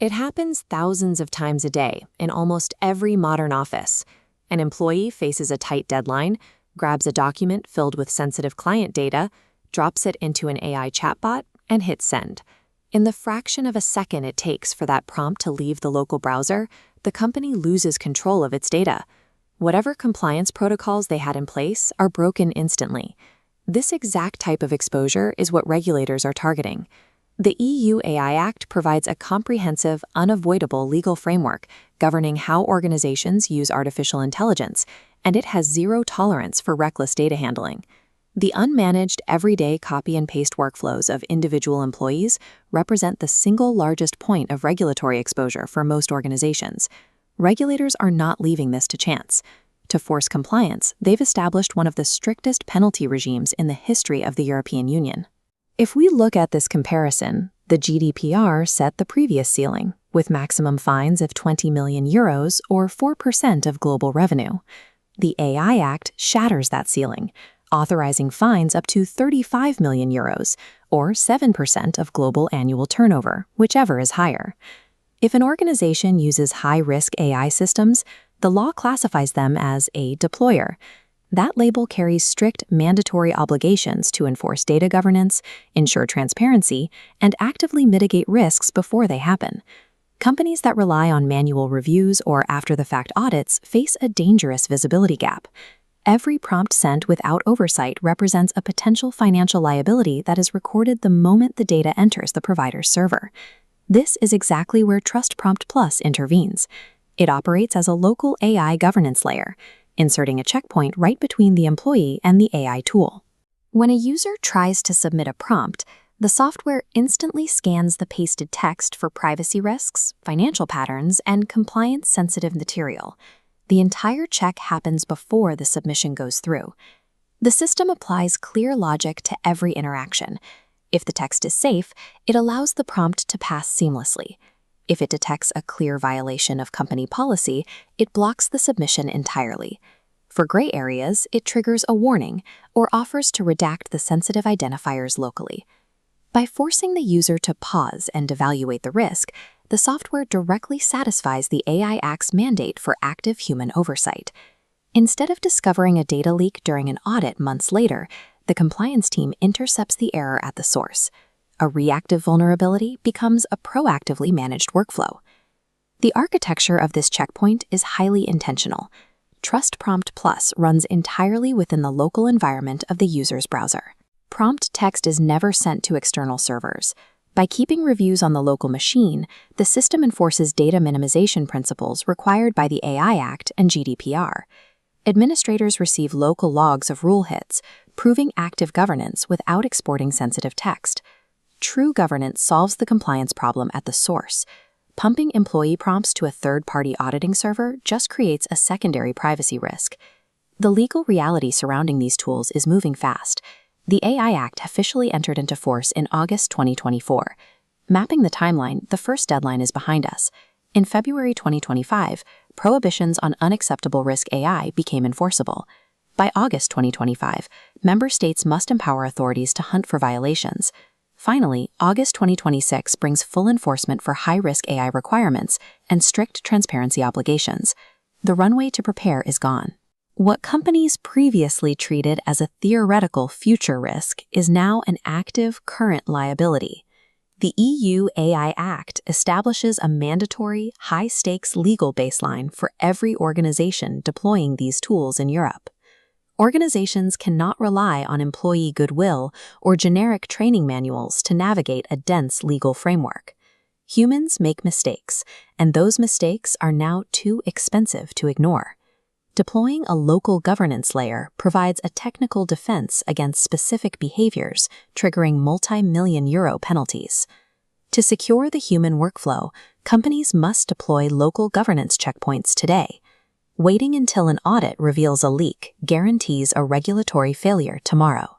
It happens thousands of times a day in almost every modern office. An employee faces a tight deadline, grabs a document filled with sensitive client data, drops it into an AI chatbot, and hits send. In the fraction of a second it takes for that prompt to leave the local browser, the company loses control of its data. Whatever compliance protocols they had in place are broken instantly. This exact type of exposure is what regulators are targeting. The EU AI Act provides a comprehensive, unavoidable legal framework governing how organizations use artificial intelligence, and it has zero tolerance for reckless data handling. The unmanaged, everyday copy and paste workflows of individual employees represent the single largest point of regulatory exposure for most organizations. Regulators are not leaving this to chance. To force compliance, they've established one of the strictest penalty regimes in the history of the European Union. If we look at this comparison, the GDPR set the previous ceiling, with maximum fines of 20 million euros or 4% of global revenue. The AI Act shatters that ceiling, authorizing fines up to 35 million euros or 7% of global annual turnover, whichever is higher. If an organization uses high-risk AI systems, the law classifies them as a deployer. That label carries strict mandatory obligations to enforce data governance, ensure transparency, and actively mitigate risks before they happen. Companies that rely on manual reviews or after-the-fact audits face a dangerous visibility gap. Every prompt sent without oversight represents a potential financial liability that is recorded the moment the data enters the provider's server. This is exactly where TrustPrompt Plus intervenes. It operates as a local AI governance layer, inserting a checkpoint right between the employee and the AI tool. When a user tries to submit a prompt, the software instantly scans the pasted text for privacy risks, financial patterns, and compliance-sensitive material. The entire check happens before the submission goes through. The system applies clear logic to every interaction. If the text is safe, it allows the prompt to pass seamlessly. If it detects a clear violation of company policy, it blocks the submission entirely. For gray areas, it triggers a warning or offers to redact the sensitive identifiers locally. By forcing the user to pause and evaluate the risk, the software directly satisfies the AI Act's mandate for active human oversight. Instead of discovering a data leak during an audit months later, the compliance team intercepts the error at the source. A reactive vulnerability becomes a proactively managed workflow. The architecture of this checkpoint is highly intentional. TrustPrompt Plus runs entirely within the local environment of the user's browser. Prompt text is never sent to external servers. By keeping reviews on the local machine, the system enforces data minimization principles required by the AI Act and GDPR. Administrators receive local logs of rule hits, proving active governance without exporting sensitive text. True governance solves the compliance problem at the source. Pumping employee prompts to a third-party auditing server just creates a secondary privacy risk. The legal reality surrounding these tools is moving fast. The AI Act officially entered into force in August 2024. Mapping the timeline, the first deadline is behind us. In February 2025, prohibitions on unacceptable risk AI became enforceable. By August 2025, member states must empower authorities to hunt for violations. Finally, August 2026 brings full enforcement for high-risk AI requirements and strict transparency obligations. The runway to prepare is gone. What companies previously treated as a theoretical future risk is now an active current liability. The EU AI Act establishes a mandatory, high-stakes legal baseline for every organization deploying these tools in Europe. Organizations cannot rely on employee goodwill or generic training manuals to navigate a dense legal framework. Humans make mistakes, and those mistakes are now too expensive to ignore. Deploying a local governance layer provides a technical defense against specific behaviors, triggering multi-million euro penalties. To secure the human workflow, companies must deploy local governance checkpoints today. Waiting until an audit reveals a leak guarantees a regulatory failure tomorrow.